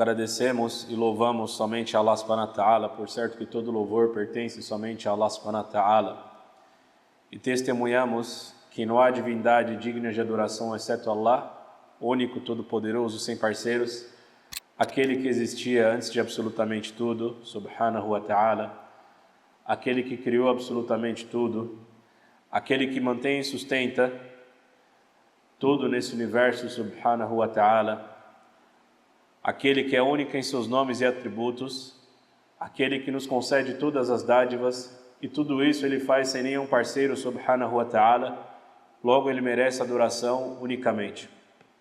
Agradecemos e louvamos somente a Allah subhanahu wa ta'ala, por certo que todo louvor pertence somente a Allah subhanahu wa ta'ala. E testemunhamos que não há divindade digna de adoração exceto Allah, único, todo-poderoso, sem parceiros, aquele que existia antes de absolutamente tudo, subhanahu wa ta'ala, aquele que criou absolutamente tudo, aquele que mantém e sustenta tudo nesse universo, subhanahu wa ta'ala, aquele que é único em seus nomes e atributos, aquele que nos concede todas as dádivas, e tudo isso ele faz sem nenhum parceiro, subhanahu wa ta'ala, logo ele merece adoração unicamente.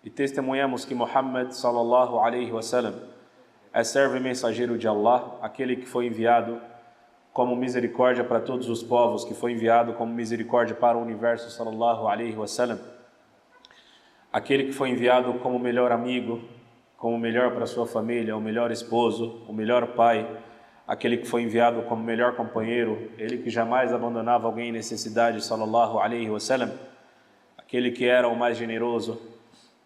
E testemunhamos que Muhammad sallallahu alaihi wasallam é servo e mensageiro de Allah, aquele que foi enviado como misericórdia para todos os povos, que foi enviado como misericórdia para o universo sallallahu alaihi wasallam, aquele que foi enviado como melhor amigo, como melhor para sua família, o melhor esposo, o melhor pai, aquele que foi enviado como melhor companheiro, ele que jamais abandonava alguém em necessidade, sallallahu alaihi wasallam, aquele que era o mais generoso.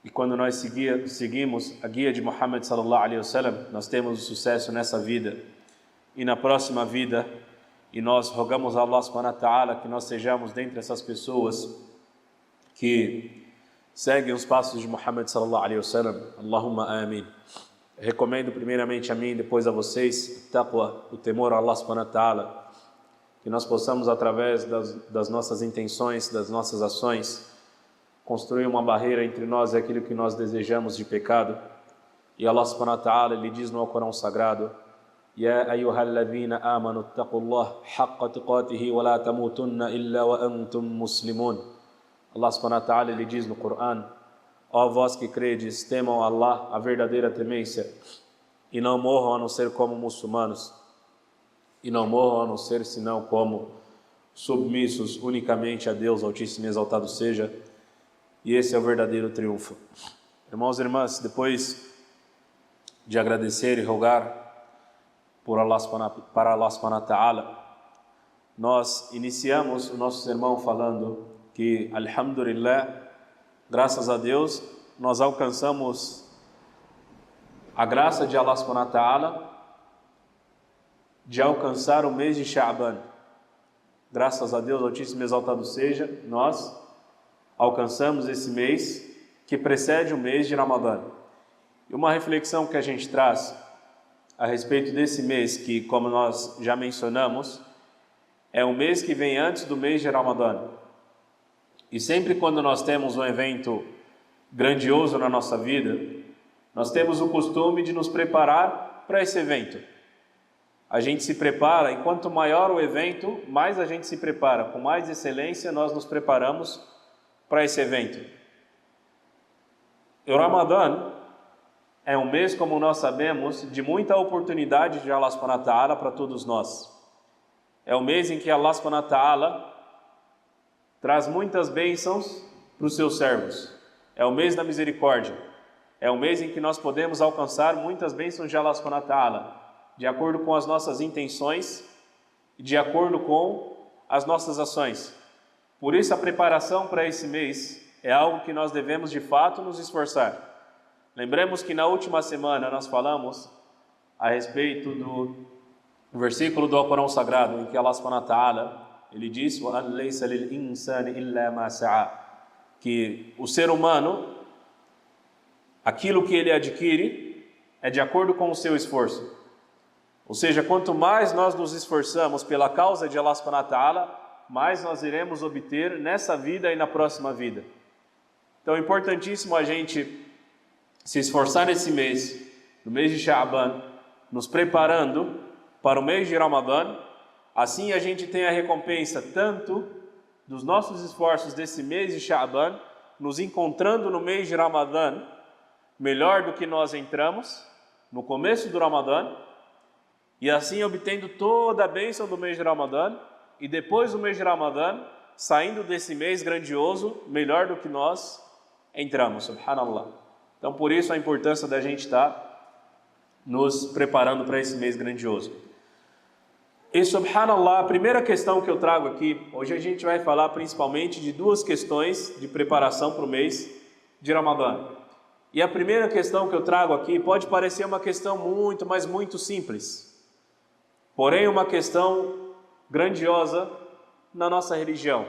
E quando nós seguimos a guia de Muhammad sallallahu alaihi wasallam, nós temos o sucesso nessa vida e na próxima vida, e nós rogamos a Allah subhanahu wa ta'ala que nós sejamos dentre essas pessoas que seguem os passos de Muhammad sallallahu alaihi wasallam. Allahumma amin. Recomendo primeiramente a mim, depois a vocês, taqwa, o temor a Allah subhanahu wa ta'ala, que nós possamos através das nossas intenções, das nossas ações, construir uma barreira entre nós e aquilo que nós desejamos de pecado. E Allah subhanahu wa ta'ala, ele diz no Alcorão Sagrado: Ya ayyuhalladhina amanu taqullaha haqqa tuqatihi wa la tamutunna illa wa antum muslimun. Allah subhanahu wa ta'ala, ele diz no Corão: ó vós que credes, temam Allah a verdadeira temência e não morram a não ser como muçulmanos, e não morram a não ser senão como submissos unicamente a Deus Altíssimo e Exaltado seja. E esse é o verdadeiro triunfo. Irmãos e irmãs, depois de agradecer e rogar para Allah subhanahu wa ta'ala, nós iniciamos o nosso sermão falando que, alhamdulillah, graças a Deus, nós alcançamos a graça de Allah subhanahu wa ta'ala de alcançar o mês de Sha'ban. Graças a Deus, Altíssimo e Exaltado seja, nós alcançamos esse mês que precede o mês de Ramadã. E uma reflexão que a gente traz a respeito desse mês, que, como nós já mencionamos, é um mês que vem antes do mês de Ramadã. E sempre quando nós temos um evento grandioso na nossa vida, nós temos o costume de nos preparar para esse evento. A gente se prepara, e quanto maior o evento, mais a gente se prepara, com mais excelência nós nos preparamos para esse evento. O Ramadã é um mês, como nós sabemos, de muita oportunidade de Allah subhanahu wa ta'ala para todos nós. É um mês em que Allah subhanahu wa ta'ala traz muitas bênçãos para os seus servos. É o mês da misericórdia. É o mês em que nós podemos alcançar muitas bênçãos de Allah subhanahu wa ta'ala, de acordo com as nossas intenções e de acordo com as nossas ações. Por isso a preparação para esse mês é algo que nós devemos de fato nos esforçar. Lembremos que na última semana nós falamos a respeito do versículo do Alcorão Sagrado, em que Allah subhanahu wa ta'ala, ele diz: وَأَنْ لَيْسَ لِلْإِنسَانِ إِلَّا مَا سَعَى, que o ser humano, aquilo que ele adquire é de acordo com o seu esforço. Ou seja, quanto mais nós nos esforçamos pela causa de Allah subhanahu wa ta'ala, mais nós iremos obter nessa vida e na próxima vida. Então é importantíssimo a gente se esforçar nesse mês, no mês de Sha'ban, nos preparando para o mês de Ramadã. Assim a gente tem a recompensa tanto dos nossos esforços desse mês de Sha'ban, nos encontrando no mês de Ramadã melhor do que nós entramos no começo do Ramadã, e assim obtendo toda a bênção do mês de Ramadã, e depois do mês de Ramadã, saindo desse mês grandioso, melhor do que nós entramos, subhanallah. Então por isso a importância da gente estar nos preparando para esse mês grandioso. E subhanallah, a primeira questão que eu trago aqui, hoje a gente vai falar principalmente de duas questões de preparação para o mês de Ramadã. E a primeira questão que eu trago aqui pode parecer uma questão muito, mas muito simples. Porém, uma questão grandiosa na nossa religião.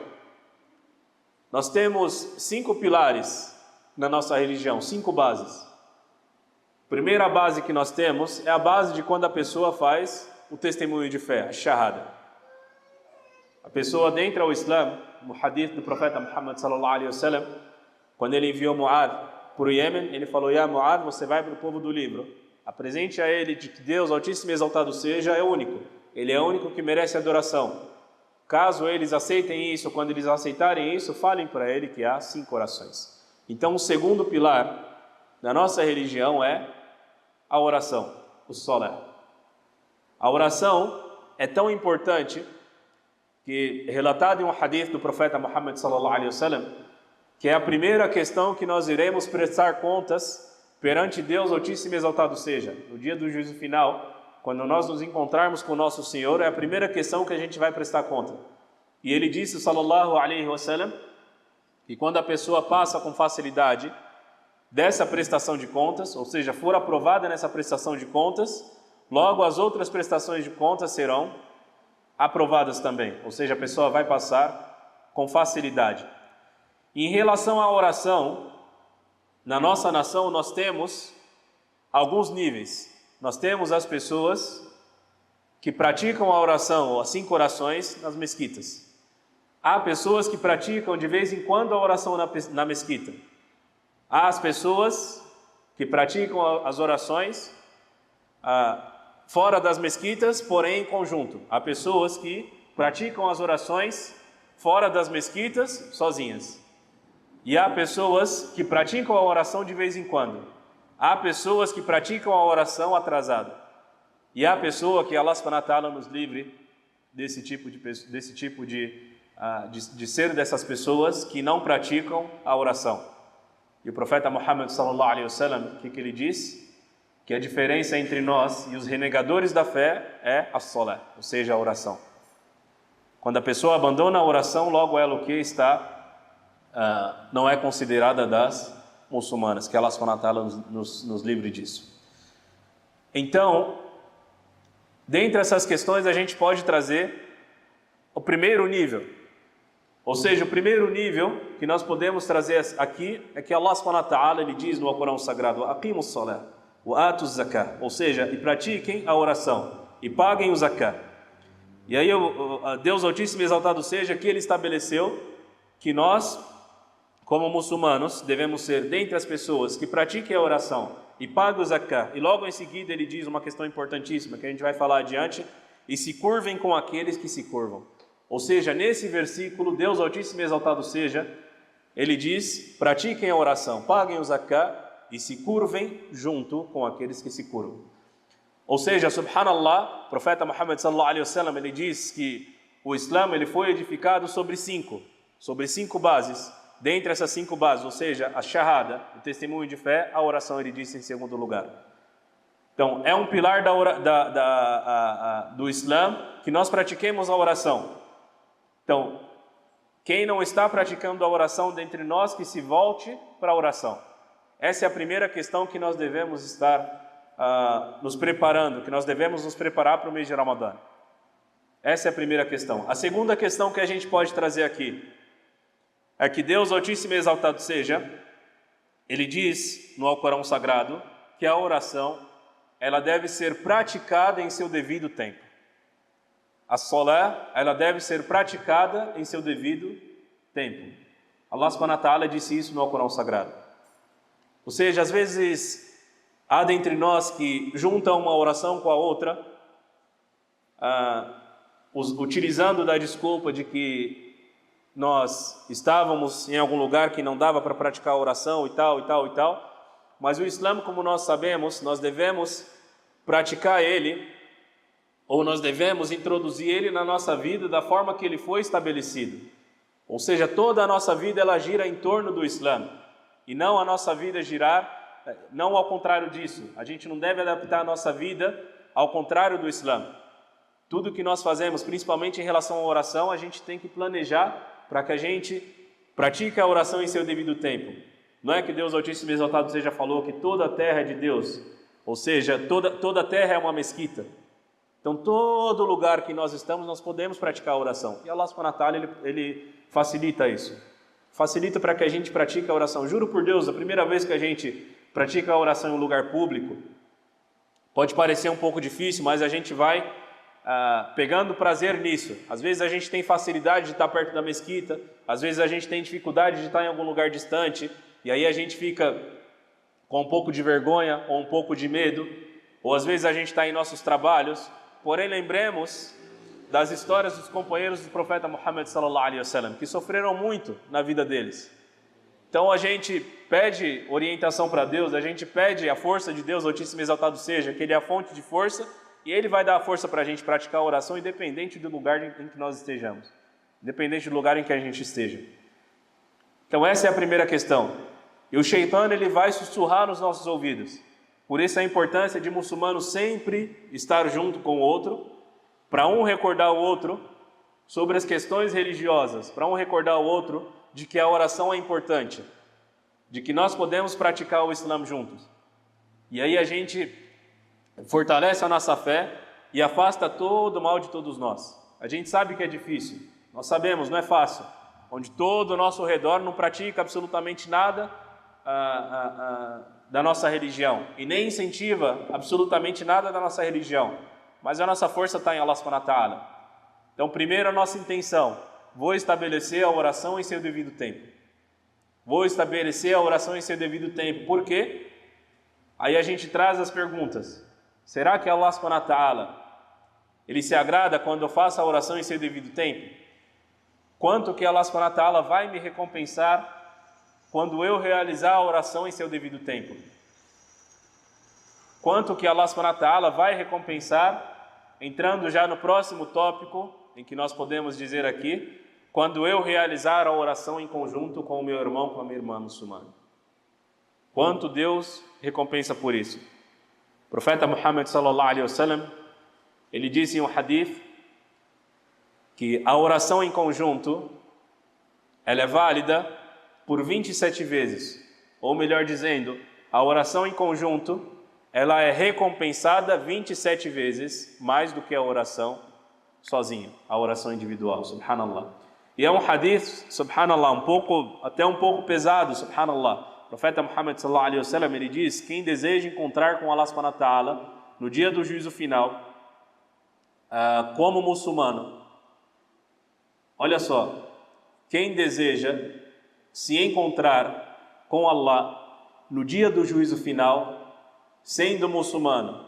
Nós temos 5 pilares na nossa religião, 5 bases. A primeira base que nós temos é a base de quando a pessoa faz o testemunho de fé, a shahada. A pessoa adentra ao Islã, no hadith do profeta Muhammad sallallahu alaihi wasallam, quando ele enviou Mu'adh para o Iêmen, ele falou: "Ya Mu'adh, você vai para o povo do livro. Apresente a ele de que Deus Altíssimo e Exaltado seja, é único. Ele é o único que merece adoração. Caso eles aceitem isso, quando eles aceitarem isso, falem para ele que há 5 orações." Então, o segundo pilar da nossa religião é a oração, o salat. A oração é tão importante que, relatado em um hadith do profeta Muhammad sallallahu alaihi wasallam, que é a primeira questão que nós iremos prestar contas perante Deus Altíssimo e Exaltado seja, no dia do juízo final, quando nós nos encontrarmos com o nosso Senhor, é a primeira questão que a gente vai prestar conta. E ele disse, sallallahu alaihi wasallam, que quando a pessoa passa com facilidade dessa prestação de contas, ou seja, for aprovada nessa prestação de contas, logo as outras prestações de contas serão aprovadas também, ou seja, a pessoa vai passar com facilidade. Em relação à oração, na nossa nação nós temos alguns níveis. Nós temos as pessoas que praticam a oração, ou as 5 orações, nas mesquitas. Há pessoas que praticam de vez em quando a oração na mesquita. Há as pessoas que praticam as orações fora das mesquitas, porém em conjunto. Há pessoas que praticam as orações fora das mesquitas, sozinhas. E há pessoas que praticam a oração de vez em quando. Há pessoas que praticam a oração atrasada. E há pessoa que Allah subhanahu wa ta'ala nos livre desse tipo de ser dessas pessoas que não praticam a oração. E o profeta Muhammad sallallahu alaihi wasallam, o que ele diz? Que a diferença entre nós e os renegadores da fé é a salat, ou seja, a oração. Quando a pessoa abandona a oração, logo ela o que está não é considerada das muçulmanas, que Allah subhanahu wa ta'ala nos livre disso. Então, dentre essas questões a gente pode trazer o primeiro nível, ou seja, o primeiro nível que nós podemos trazer aqui é que Allah subhanahu wa ta'ala ele diz no Alcorão Sagrado: "Aqimus salat wa atuz zakat", ou seja, e pratiquem a oração e paguem o zakat. E aí Deus Altíssimo e Exaltado seja que ele estabeleceu que nós, como muçulmanos, devemos ser dentre as pessoas que pratiquem a oração e pagam o zakat. E logo em seguida ele diz uma questão importantíssima que a gente vai falar adiante: e se curvem com aqueles que se curvam. Ou seja, nesse versículo, Deus Altíssimo e Exaltado seja, ele diz: pratiquem a oração, paguem o zakat e se curvem junto com aqueles que se curvam. Ou seja, subhanallah, o profeta Muhammad sallallahu alaihi wasallam, ele diz que o Islã ele foi edificado sobre 5 bases. Dentre essas 5 bases, ou seja, a shahada, o testemunho de fé, a oração, ele disse em segundo lugar. Então, é um pilar do Islã que nós pratiquemos a oração. Então, quem não está praticando a oração dentre nós, que se volte para a oração. Essa é a primeira questão que nós devemos estar nos preparando, que nós devemos nos preparar para o mês de Ramadã. Essa é a primeira questão. A segunda questão que a gente pode trazer aqui é que Deus Altíssimo e Exaltado seja, ele diz no Alcorão Sagrado que a oração ela deve ser praticada em seu devido tempo. A salat, ela deve ser praticada em seu devido tempo. Allah subhanahu wa ta'ala disse isso no Alcorão Sagrado. Ou seja, às vezes há dentre nós que juntam uma oração com a outra, utilizando da desculpa de que nós estávamos em algum lugar que não dava para praticar a oração e tal, mas o Islã, como nós sabemos, nós devemos praticar ele, ou nós devemos introduzir ele na nossa vida da forma que ele foi estabelecido. Ou seja, toda a nossa vida ela gira em torno do Islã, e não a nossa vida girar, não ao contrário disso. A gente não deve adaptar a nossa vida ao contrário do Islã. Tudo que nós fazemos, principalmente em relação à oração, a gente tem que planejar para que a gente pratique a oração em seu devido tempo. Não é que Deus Altíssimo e Exaltado seja falou que toda a terra é de Deus, ou seja, toda a terra é uma mesquita. Então todo lugar que nós estamos, nós podemos praticar a oração. E Allah subhanahu wa ta'ala, ele facilita isso. Facilita para que a gente pratique a oração. Juro por Deus, a primeira vez que a gente pratica a oração em um lugar público, pode parecer um pouco difícil, mas a gente vai pegando prazer nisso. Às vezes a gente tem facilidade de estar perto da mesquita, às vezes a gente tem dificuldade de estar em algum lugar distante, e aí a gente fica com um pouco de vergonha ou um pouco de medo, ou às vezes a gente está em nossos trabalhos. Porém, lembremos das histórias dos companheiros do profeta Muhammad sallallahu alaihi wasallam, que sofreram muito na vida deles. Então a gente pede orientação para Deus, a gente pede a força de Deus, Altíssimo e Exaltado seja, que Ele é a fonte de força, e Ele vai dar a força para a gente praticar a oração, independente do lugar em que nós estejamos, independente do lugar em que a gente esteja. Então essa é a primeira questão. E o Shaitã, ele vai sussurrar nos nossos ouvidos. Por isso a importância de muçulmano sempre estar junto com o outro, para um recordar o outro sobre as questões religiosas, para um recordar o outro de que a oração é importante, de que nós podemos praticar o Islã juntos. E aí a gente fortalece a nossa fé e afasta todo o mal de todos nós. A gente sabe que é difícil, nós sabemos, não é fácil, onde todo o nosso redor não pratica absolutamente nada da nossa religião e nem incentiva absolutamente nada da nossa religião, mas a nossa força está em Allah subhanahu wa ta'ala. Então primeiro a nossa intenção: vou estabelecer a oração em seu devido tempo, vou estabelecer a oração em seu devido tempo. Por quê? Aí a gente traz as perguntas: será que Allah subhanahu wa ta'ala, Ele se agrada quando eu faço a oração em seu devido tempo? Quanto que Allah subhanahu wa ta'ala vai me recompensar quando eu realizar a oração em seu devido tempo? Quanto que Allah subhanahu wa ta'ala vai recompensar, entrando já no próximo tópico, em que nós podemos dizer aqui, quando eu realizar a oração em conjunto com o meu irmão, com a minha irmã muçulmana? Quanto Deus recompensa por isso? O profeta Muhammad sallallahu alaihi wasallam, ele disse em um hadith que a oração em conjunto, ela é válida por 27 vezes, ou melhor dizendo, a oração em conjunto, ela é recompensada 27 vezes mais do que a oração sozinho, a oração individual, subhanallah. E é um hadith, subhanallah, até um pouco pesado, subhanallah. O profeta Muhammad sallallahu alaihi wasallam, ele diz: quem deseja encontrar com Allah subhanahu wa ta'ala no dia do juízo final, como muçulmano, olha só, quem deseja se encontrar com Allah no dia do juízo final, sendo muçulmano,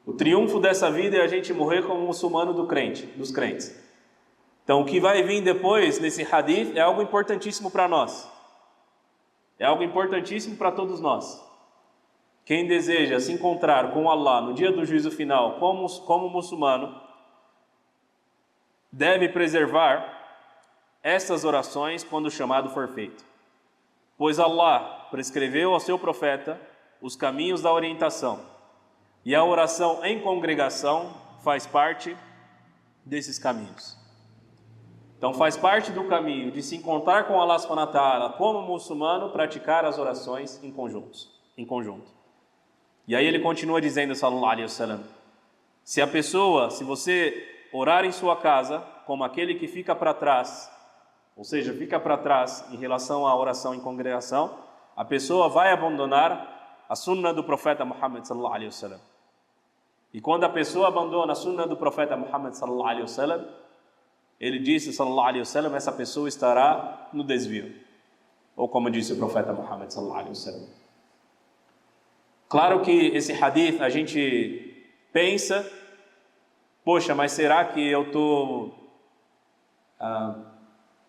o triunfo dessa vida é a gente morrer como muçulmano dos crentes. Então o que vai vir depois nesse hadith é algo importantíssimo para nós, é algo importantíssimo para todos nós. Quem deseja se encontrar com Allah no dia do juízo final como muçulmano, deve preservar estas orações quando o chamado for feito, pois Allah prescreveu ao seu profeta os caminhos da orientação, e a oração em congregação faz parte desses caminhos. Então faz parte do caminho de se encontrar com Allah subhanahu wa ta'ala como muçulmano, praticar as orações em conjunto. E aí ele continua dizendo, sallallahu alaihi wasallam, se você orar em sua casa como aquele que fica para trás, ou seja, fica para trás em relação à oração em congregação, a pessoa vai abandonar a sunna do profeta Muhammad sallallahu alaihi wasallam. E quando a pessoa abandona a sunna do profeta Muhammad sallallahu alaihi wasallam, ele disse, sallallahu alaihi wasallam, essa pessoa estará no desvio. Ou como disse o profeta Muhammad sallallahu alaihi wasallam. Claro que esse hadith a gente pensa, poxa, mas será que eu estou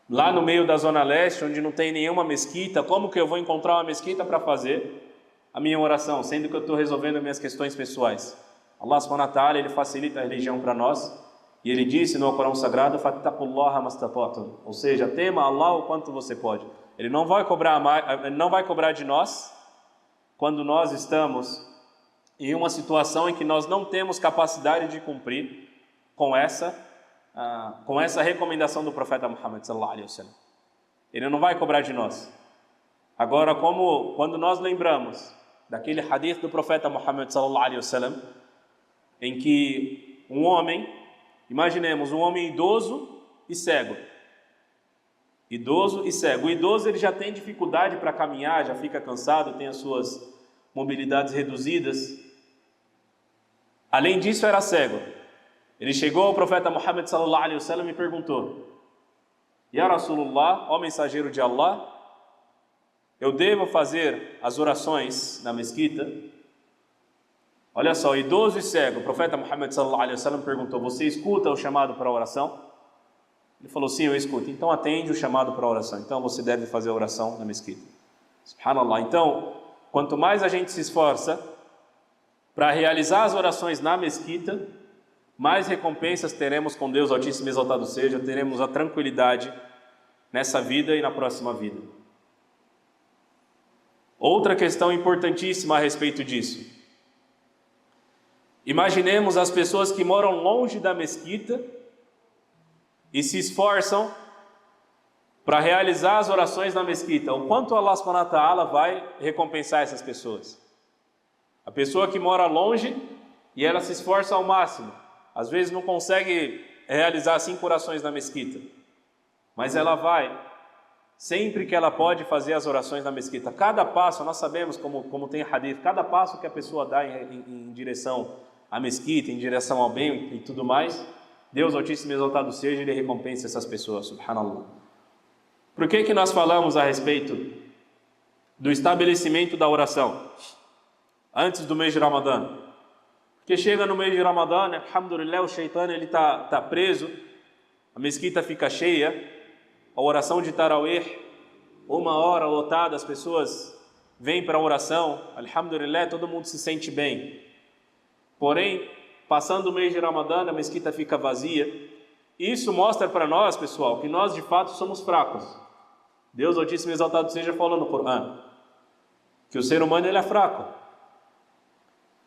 lá no meio da Zona Leste, onde não tem nenhuma mesquita, como que eu vou encontrar uma mesquita para fazer a minha oração, sendo que eu estou resolvendo minhas questões pessoais? Allah subhanahu wa ta'ala, Ele facilita a religião para nós, e Ele disse no Corão Sagrado, fattaqullaha mastata'tum, ou seja, tema Allah o quanto você pode. Ele não vai cobrar de nós quando nós estamos em uma situação em que nós não temos capacidade de cumprir com essa recomendação do profeta Muhammad sallallahu alaihi wasallam. Ele não vai cobrar de nós. Agora, quando nós lembramos daquele hadith do profeta Muhammad sallallahu alaihi wasallam, em que um homem, imaginemos um homem idoso e cego. Idoso e cego. O idoso ele já tem dificuldade para caminhar, já fica cansado, tem as suas mobilidades reduzidas. Além disso, era cego. Ele chegou ao profeta Muhammad sallallahu alaihi wasallam e perguntou: Ya Rasulullah, ó mensageiro de Allah, eu devo fazer as orações na mesquita? Olha só, idoso e cego. O profeta Muhammad sallallahu alaihi wasallam perguntou: você escuta o chamado para a oração? Ele falou: sim, eu escuto. Então atende o chamado para a oração. Então você deve fazer a oração na mesquita. Subhanallah. Então, quanto mais a gente se esforça para realizar as orações na mesquita, mais recompensas teremos com Deus Altíssimo e Exaltado seja, teremos a tranquilidade nessa vida e na próxima vida. Outra questão importantíssima a respeito disso. Imaginemos as pessoas que moram longe da mesquita e se esforçam para realizar as orações na mesquita. O quanto Allah subhanahu wa ta'ala vai recompensar essas pessoas? A pessoa que mora longe e ela se esforça ao máximo, às vezes não consegue realizar 5 orações na mesquita, mas ela vai, sempre que ela pode, fazer as orações na mesquita. Cada passo, nós sabemos como tem hadith, cada passo que a pessoa dá em direção à mesquita, em direção ao bem e tudo mais, Deus Altíssimo e Exaltado seja, Ele recompensa essas pessoas, subhanallah. Por que nós falamos a respeito do estabelecimento da oração antes do mês de Ramadã? Porque chega no mês de Ramadã, alhamdulillah, o Shaitan está preso, a mesquita fica cheia, a oração de Tarawih, 1 hora lotada, as pessoas vêm para a oração, alhamdulillah, todo mundo se sente bem. Porém, passando o mês de Ramadã, a mesquita fica vazia. Isso mostra para nós, pessoal, que nós de fato somos fracos. Deus Altíssimo e Exaltado seja falando no Corão que o ser humano ele é fraco.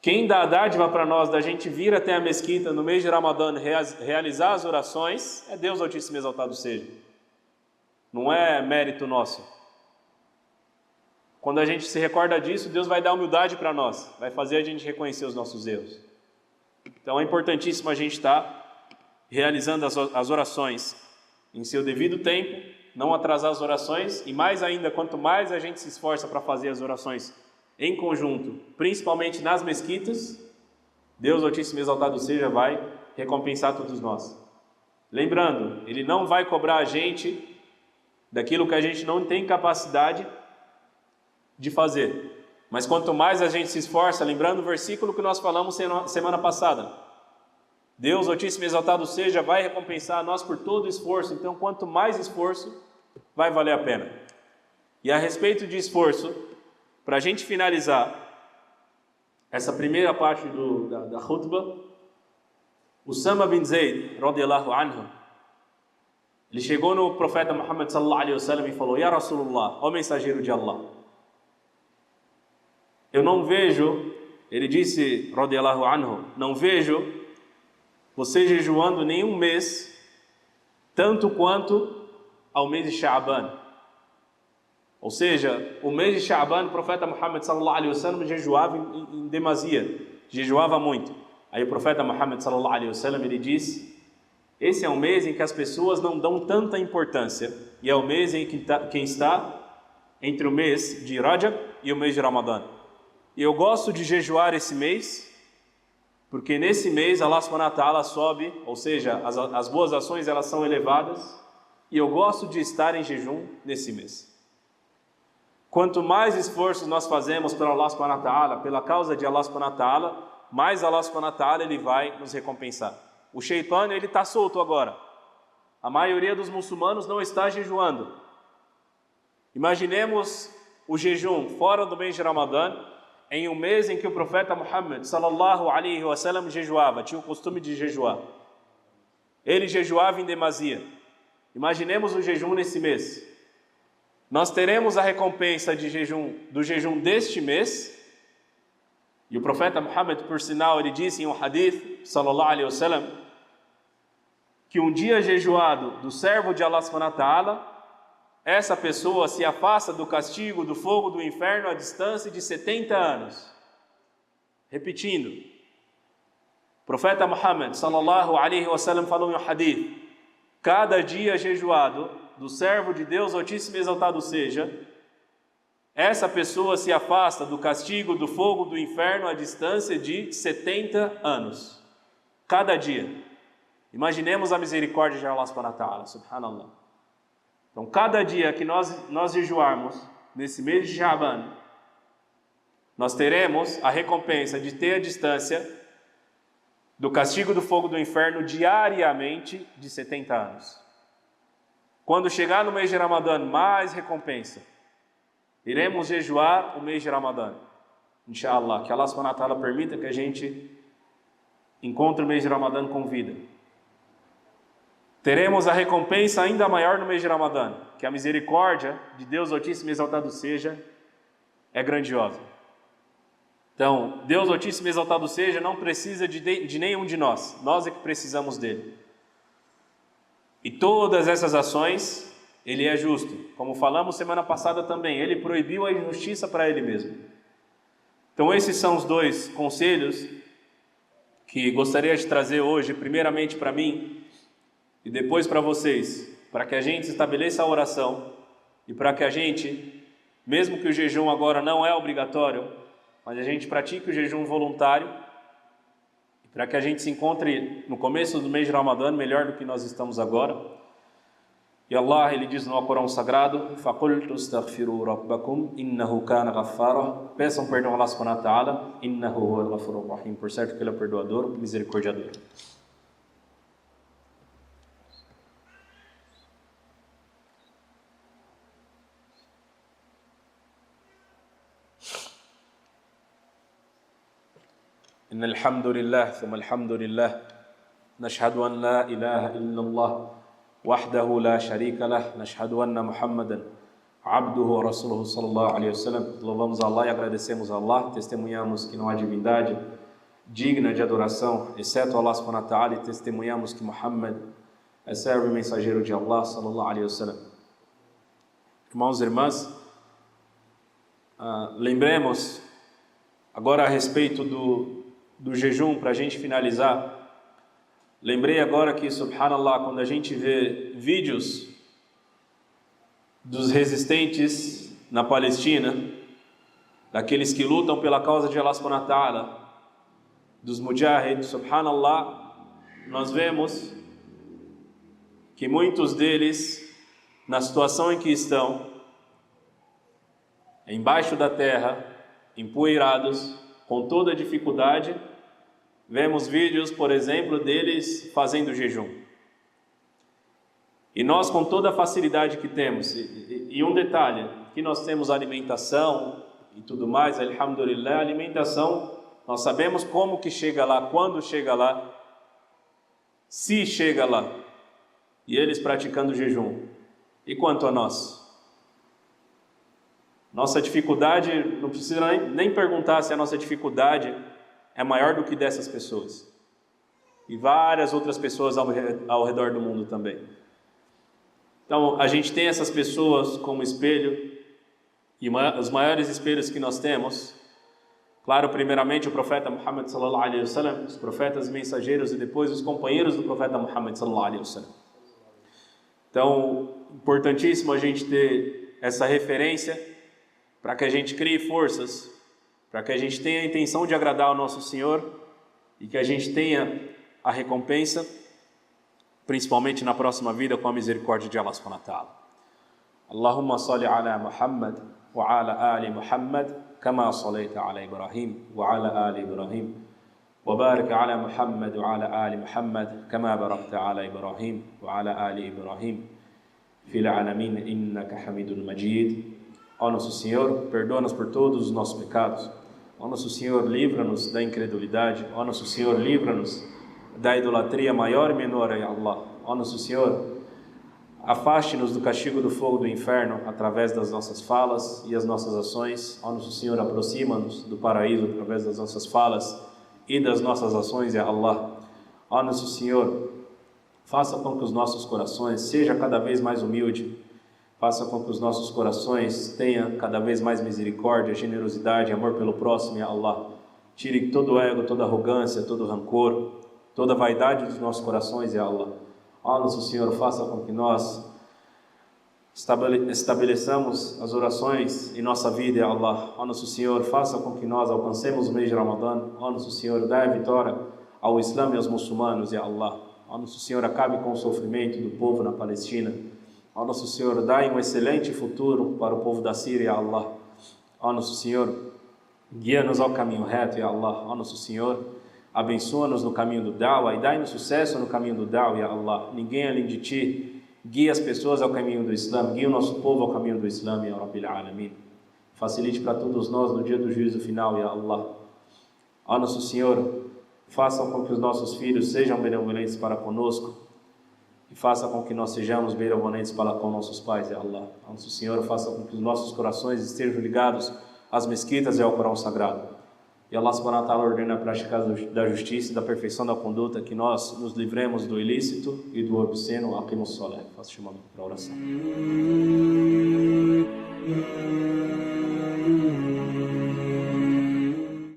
Quem dá a dádiva para nós da gente vir até a mesquita no mês de Ramadã realizar as orações é Deus Altíssimo e Exaltado seja. Não é mérito nosso. Quando a gente se recorda disso, Deus vai dar humildade para nós, vai fazer a gente reconhecer os nossos erros. Então é importantíssimo a gente estar realizando as orações em seu devido tempo, não atrasar as orações, e mais ainda, quanto mais a gente se esforça para fazer as orações em conjunto, principalmente nas mesquitas, Deus Altíssimo e Exaltado seja vai recompensar todos nós. Lembrando, Ele não vai cobrar a gente daquilo que a gente não tem capacidade de fazer. Mas quanto mais a gente se esforça, lembrando o versículo que nós falamos semana passada, Deus Altíssimo e Exaltado seja vai recompensar a nós por todo o esforço. Então quanto mais esforço, vai valer a pena. E a respeito de esforço, para a gente finalizar essa primeira parte da khutbah, Usama bin Zayd, radiyallahu anhu, ele chegou no profeta Muhammad sallallahu alaihi wasallam e falou: Ya Rasulullah, ó mensageiro de Allah, eu não vejo, ele disse, radiyallahu anhu, não vejo você jejuando nenhum mês tanto quanto ao mês de Sha'ban. Ou seja, o mês de Sha'ban, o profeta Muhammad sallallahu alaihi wasallam jejuava em demasia, jejuava muito. Aí o profeta Muhammad sallallahu alaihi wasallam ele diz: esse é um mês em que as pessoas não dão tanta importância, e é o mês em que quem está entre o mês de Rajab e o mês de Ramadã. E eu gosto de jejuar esse mês, porque nesse mês Allah subhanahu wa ta'ala sobe, ou seja, as boas ações elas são elevadas, e eu gosto de estar em jejum nesse mês. Quanto mais esforços nós fazemos para Allah subhanahu wa ta'ala, pela causa de Allah subhanahu wa ta'ala, mais Allah subhanahu wa ta'ala ele vai nos recompensar. O Shaitan ele está solto agora. A maioria dos muçulmanos não está jejuando. Imaginemos o jejum fora do mês de Ramadã, em um mês em que o profeta Muhammad sallallahu alaihi wasallam jejuava, tinha o costume de jejuar. Ele jejuava em demasia. Imaginemos o jejum nesse mês. Nós teremos a recompensa do jejum deste mês. E o profeta Muhammad, por sinal, ele disse em um hadith, sallallahu alaihi wasallam, que um dia jejuado do servo de Allah subhanahu wa ta'ala essa pessoa se afasta do castigo do fogo do inferno à distância de 70 anos. Repetindo, o profeta Muhammad sallallahu alaihi wasallam falou em um hadith: cada dia jejuado do servo de Deus Altíssimo e Exaltado seja, essa pessoa se afasta do castigo do fogo do inferno à distância de 70 anos. Cada dia. Imaginemos a misericórdia de Allah subhanahu wa ta'ala, subhanallah. Então, cada dia que nós jejuarmos, nesse mês de Sha'ban, nós teremos a recompensa de ter a distância do castigo do fogo do inferno diariamente de 70 anos. Quando chegar no mês de Ramadã, mais recompensa. Iremos jejuar o mês de Ramadã. Inshallah, que Allah subhanahu wa ta'ala permita que a gente encontre o mês de Ramadã com vida. Teremos a recompensa ainda maior no mês de Ramadã, que a misericórdia de Deus Altíssimo e Exaltado seja, é grandiosa. Então, Deus Altíssimo e Exaltado seja, não precisa de nenhum de nós. Nós é que precisamos dele. E todas essas ações, ele é justo. Como falamos semana passada também, ele proibiu a injustiça para ele mesmo. Então, esses são os dois conselhos que gostaria de trazer hoje, primeiramente para mim, e depois para vocês, para que a gente estabeleça a oração e para que a gente, mesmo que o jejum agora não é obrigatório, mas a gente pratique o jejum voluntário, para que a gente se encontre no começo do mês de Ramadã melhor do que nós estamos agora. E Allah, ele diz no Alcorão Sagrado: فَقُلْتُ اسْتَغْفِرُوا رَبَّكُمْ إِنَّهُ كَانَ غَفَّارًا. Peçam perdão a Allah subhanahu wa ta'ala, إِنَّهُ هُوَ الْغَفُورُ الرَّحِيمُ. Por certo que ele é o perdoador, o misericordiador. إن الحمد لله ثم الحمد لله نشهد أن لا إله إلا الله وحده لا شريك له نشهد أن محمدا عبده ورسوله صلى الله عليه وسلم. Louvamos a Allah e agradecemos a Allah, testemunhamos que não há divindade digna de adoração exceto Allah subhanahu wa ta'ala, e testemunhamos que Muhammad é servo e mensageiro de Allah sallallahu alaihi wasallam. Irmãos e irmãs, lembremos agora a respeito do jejum, para a gente finalizar. Lembrei agora que, subhanallah, quando a gente vê vídeos dos resistentes na Palestina, daqueles que lutam pela causa de Allah subhanahu wa ta'ala, dos mujahid, subhanallah, nós vemos que muitos deles, na situação em que estão, embaixo da terra, empoeirados, com toda a dificuldade. Vemos vídeos, por exemplo, deles fazendo jejum. E nós, com toda a facilidade que temos, e um detalhe, que nós temos alimentação e tudo mais, alhamdulillah, a alimentação, nós sabemos como que chega lá, quando chega lá, se chega lá, e eles praticando jejum. E quanto a nós? Nossa dificuldade, não precisa nem perguntar se a nossa dificuldade é maior do que dessas pessoas. E várias outras pessoas ao redor do mundo também. Então, a gente tem essas pessoas como espelho, e os maiores espelhos que nós temos, claro, primeiramente o profeta Muhammad sallallahu alaihi wasallam, os profetas mensageiros e depois os companheiros do profeta Muhammad sallallahu alaihi wasallam. Então, importantíssimo a gente ter essa referência para que a gente crie forças, para que a gente tenha a intenção de agradar ao nosso Senhor e que a gente tenha a recompensa, principalmente na próxima vida, com a misericórdia de Allah subhanahu wa ta'ala. Allahumma salli ala Muhammad wa ala ali Muhammad kama sallaita ala Ibrahim wa ala ali Ibrahim wa barik ala Muhammad wa ala ali Muhammad kama barakta ala Ibrahim wa ala ali Ibrahim fil alamin innaka Hamidun Majid. Ó nosso Senhor, perdoa-nos por todos os nossos pecados. Ó nosso Senhor, livra-nos da incredulidade. Ó nosso Senhor, livra-nos da idolatria maior e menor a Allah. Ó nosso Senhor, afaste-nos do castigo do fogo do inferno através das nossas falas e as nossas ações. Ó nosso Senhor, aproxima-nos do paraíso através das nossas falas e das nossas ações, ya Allah. Ó nosso Senhor, faça com que os nossos corações sejam cada vez mais humildes, Faça com que os nossos corações tenham cada vez mais misericórdia, generosidade, amor pelo próximo, ya Allah. Tire todo o ego, toda arrogância, todo o rancor, toda a vaidade dos nossos corações, ya Allah. Ó nosso Senhor, faça com que nós estabeleçamos as orações em nossa vida, ya Allah. Ó nosso Senhor, faça com que nós alcancemos o mês de Ramadã. Ó nosso Senhor, dá a vitória ao Islã e aos muçulmanos, ya Allah. Ó nosso Senhor, acabe com o sofrimento do povo na Palestina. Ó nosso Senhor, dai um excelente futuro para o povo da Síria, ya Allah. Ó nosso Senhor, guia-nos ao caminho reto, ya Allah. Ó nosso Senhor, abençoa-nos no caminho do Da'wa e dai-nos sucesso no caminho do Da'wa, ya Allah. Ninguém além de Ti guia as pessoas ao caminho do Islã, guia o nosso povo ao caminho do Islã, ya Rabbil Alamin. Facilite para todos nós no dia do juízo final, ya Allah. Ó nosso Senhor, faça com que os nossos filhos sejam benevolentes para conosco e faça com que nós sejamos benevolentes para com nossos pais, ya Allah. Ó nosso Senhor, faça com que os nossos corações estejam ligados às mesquitas e ao Corão Sagrado. E Allah subhanahu wa ta'ala ordena a prática da justiça e da perfeição da conduta, que nós nos livremos do ilícito e do obsceno. Aqimus salat. Faça chamamento para a oração.